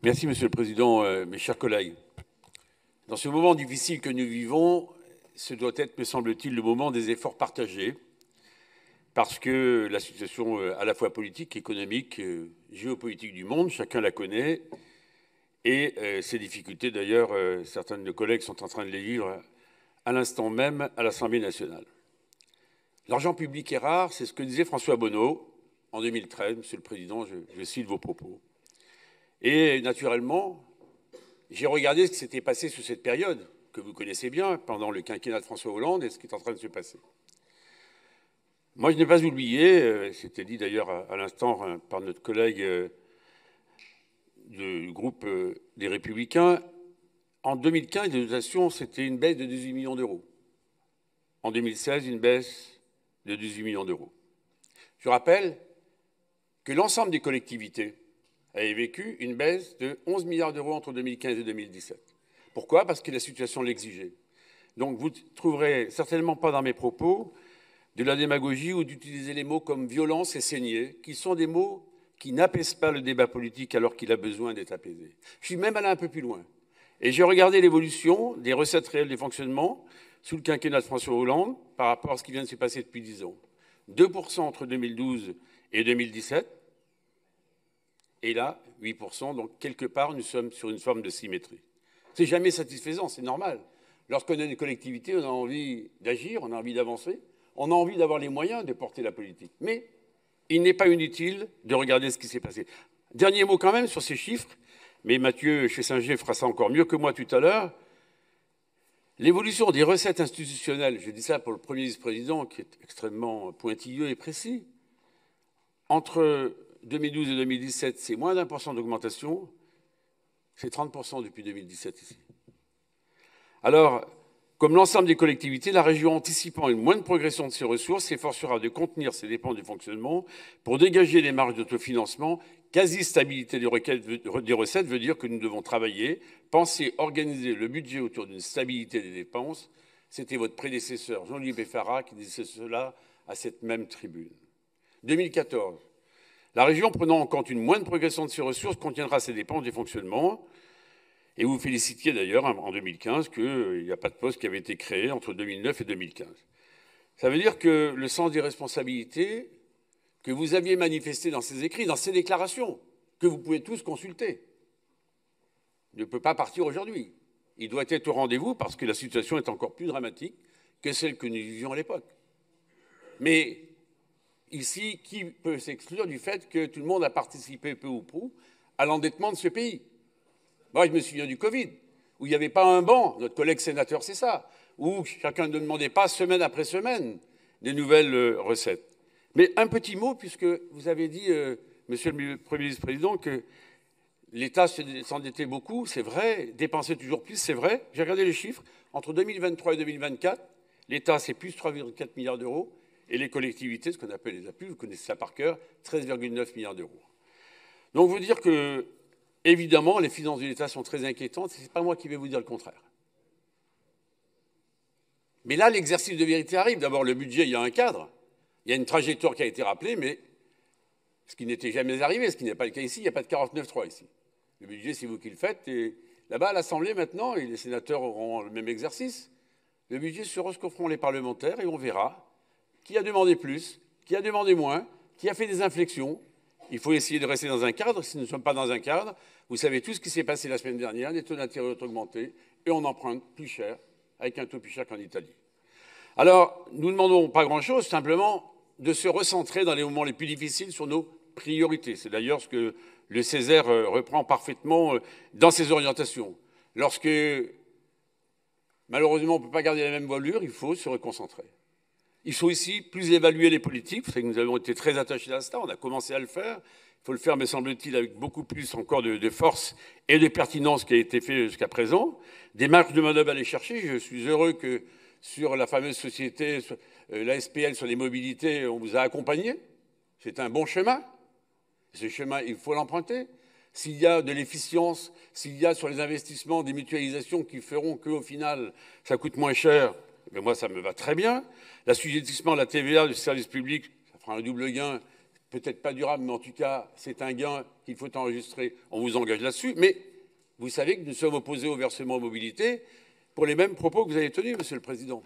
Merci, Monsieur le Président, mes chers collègues. Dans ce moment difficile que nous vivons, ce doit être, me semble-t-il, le moment des efforts partagés, parce que la situation à la fois politique, économique, géopolitique du monde, chacun la connaît, et ces difficultés, d'ailleurs, certains de nos collègues sont en train de les vivre à l'instant même à l'Assemblée nationale. L'argent public est rare, c'est ce que disait François Bonneau en 2013. Monsieur le Président, je cite vos propos. Et naturellement, j'ai regardé ce qui s'était passé sous cette période, que vous connaissez bien, pendant le quinquennat de François Hollande, et ce qui est en train de se passer. Moi, je n'ai pas oublié, c'était dit d'ailleurs à l'instant par notre collègue du groupe des Républicains, en 2015, les dotations, c'était une baisse de 18 millions d'euros. En 2016, une baisse de 18 millions d'euros. Je rappelle que l'ensemble des collectivités avait vécu une baisse de 11 milliards d'euros entre 2015 et 2017. Pourquoi? Parce que la situation l'exigeait. Donc vous ne trouverez certainement pas dans mes propos de la démagogie ou d'utiliser les mots comme violence et saignée, qui sont des mots qui n'apaisent pas le débat politique alors qu'il a besoin d'être apaisé. Je suis même allé un peu plus loin. Et j'ai regardé l'évolution des recettes réelles des fonctionnements sous le quinquennat de François Hollande par rapport à ce qui vient de se passer depuis 10 ans. 2% entre 2012 et 2017. Et là, 8%, donc quelque part, nous sommes sur une forme de symétrie. C'est jamais satisfaisant, c'est normal. Lorsqu'on a une collectivité, on a envie d'agir, on a envie d'avancer, on a envie d'avoir les moyens de porter la politique. Mais il n'est pas inutile de regarder ce qui s'est passé. Dernier mot quand même sur ces chiffres, mais Mathieu Chessinger fera ça encore mieux que moi tout à l'heure. L'évolution des recettes institutionnelles, je dis ça pour le premier vice-président qui est extrêmement pointilleux et précis, entre 2012 et 2017, c'est moins d'1% d'augmentation, c'est 30% depuis 2017 ici. Alors, comme l'ensemble des collectivités, la région, anticipant une moindre progression de ses ressources, s'efforcera de contenir ses dépenses de fonctionnement pour dégager les marges d'autofinancement. Quasi-stabilité des recettes veut dire que nous devons travailler, penser, organiser le budget autour d'une stabilité des dépenses. C'était votre prédécesseur, Jean-Louis Beffara, qui disait cela à cette même tribune. 2014. La région, prenant en compte une moindre progression de ses ressources, contiendra ses dépenses de fonctionnement. Et vous félicitiez d'ailleurs en 2015 qu'il n'y a pas de poste qui avait été créé entre 2009 et 2015. Ça veut dire que le sens des responsabilités que vous aviez manifesté dans ces écrits, dans ces déclarations, que vous pouvez tous consulter, ne peut pas partir aujourd'hui. Il doit être au rendez-vous parce que la situation est encore plus dramatique que celle que nous vivions à l'époque. Mais ici, qui peut s'exclure du fait que tout le monde a participé peu ou prou à l'endettement de ce pays? Moi, je me souviens du Covid, où il n'y avait pas un banc, notre collègue sénateur, c'est ça, où chacun ne demandait pas semaine après semaine des nouvelles recettes. Mais un petit mot, puisque vous avez dit, Monsieur le Premier vice-président, que l'État s'endettait beaucoup, c'est vrai, dépensait toujours plus, c'est vrai. J'ai regardé les chiffres, entre 2023 et 2024, l'État, c'est plus 3,4 milliards d'euros, et les collectivités, ce qu'on appelle les APU, vous connaissez ça par cœur, 13,9 milliards d'euros. Donc, vous dire que, évidemment, les finances de l'État sont très inquiétantes, ce n'est pas moi qui vais vous dire le contraire. Mais là, l'exercice de vérité arrive. D'abord, le budget, il y a un cadre, il y a une trajectoire qui a été rappelée, mais ce qui n'était jamais arrivé, ce qui n'est pas le cas ici, il n'y a pas de 49.3 ici. Le budget, c'est vous qui le faites, et là-bas, à l'Assemblée, maintenant, et les sénateurs auront le même exercice, le budget sera ce qu'offront les parlementaires, et on verra qui a demandé plus, qui a demandé moins, qui a fait des inflexions. Il faut essayer de rester dans un cadre. Si nous ne sommes pas dans un cadre, vous savez tout ce qui s'est passé la semaine dernière, les taux d'intérêt ont augmenté et on emprunte plus cher, avec un taux plus cher qu'en Italie. Alors, nous ne demandons pas grand-chose, simplement de se recentrer dans les moments les plus difficiles sur nos priorités. C'est d'ailleurs ce que le Césaire reprend parfaitement dans ses orientations. Lorsque, malheureusement, on ne peut pas garder la même voilure, il faut se reconcentrer. Il faut ici plus évaluer les politiques. Vous savez que nous avons été très attachés à cela, on a commencé à le faire. Il faut le faire, me semble-t-il, avec beaucoup plus encore de force et de pertinence qui a été fait jusqu'à présent. Des marges de manœuvre à aller chercher. Je suis heureux que sur la fameuse société, la SPL sur les mobilités, on vous a accompagné. C'est un bon chemin. Ce chemin, il faut l'emprunter. S'il y a de l'efficience, s'il y a sur les investissements des mutualisations qui feront qu'au final, ça coûte moins cher, mais moi, ça me va très bien. L'assujettissement à la TVA du service public, ça fera un double gain peut-être pas durable, mais en tout cas, c'est un gain qu'il faut enregistrer. On vous engage là-dessus. Mais vous savez que nous sommes opposés au versement mobilité pour les mêmes propos que vous avez tenus, Monsieur le Président.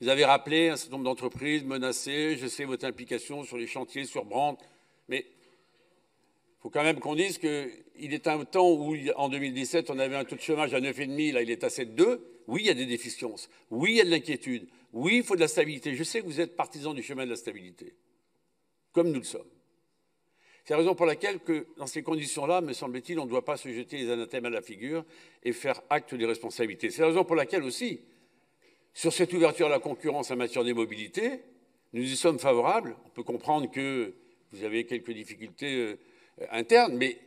Vous avez rappelé un certain nombre d'entreprises menacées. Je sais votre implication sur les chantiers, sur Brandt. Mais il faut quand même qu'on dise qu'il est un temps où, en 2017, on avait un taux de chômage à 9,5, là, il est à 7,2. Oui, il y a des déficiences. Oui, il y a de l'inquiétude. Oui, il faut de la stabilité. Je sais que vous êtes partisans du chemin de la stabilité, comme nous le sommes. C'est la raison pour laquelle, dans ces conditions-là, me semble-t-il, on ne doit pas se jeter les anathèmes à la figure et faire acte des responsabilités. C'est la raison pour laquelle aussi, sur cette ouverture à la concurrence en matière des mobilités, nous y sommes favorables. On peut comprendre que vous avez quelques difficultés internes, mais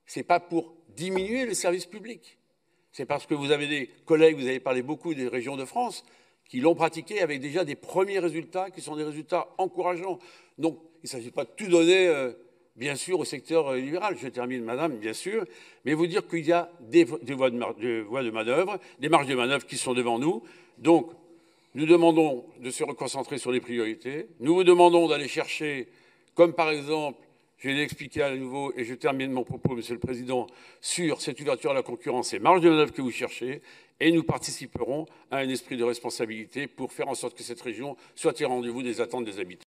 ce n'est pas pour diminuer le service public. C'est parce que vous avez des collègues, vous avez parlé beaucoup des régions de France, qui l'ont pratiqué avec déjà des premiers résultats qui sont des résultats encourageants. Donc, il ne s'agit pas de tout donner, bien sûr, au secteur libéral. Je termine, madame, bien sûr, mais vous dire qu'il y a des voies de manœuvre, des marges de manœuvre qui sont devant nous. Donc, nous demandons de se reconcentrer sur les priorités. Nous vous demandons d'aller chercher, comme par exemple, je vais l'expliquer à nouveau, et je termine mon propos, Monsieur le Président, sur cette ouverture à la concurrence et marge de manœuvre que vous cherchez, et nous participerons à un esprit de responsabilité pour faire en sorte que cette région soit au rendez-vous des attentes des habitants.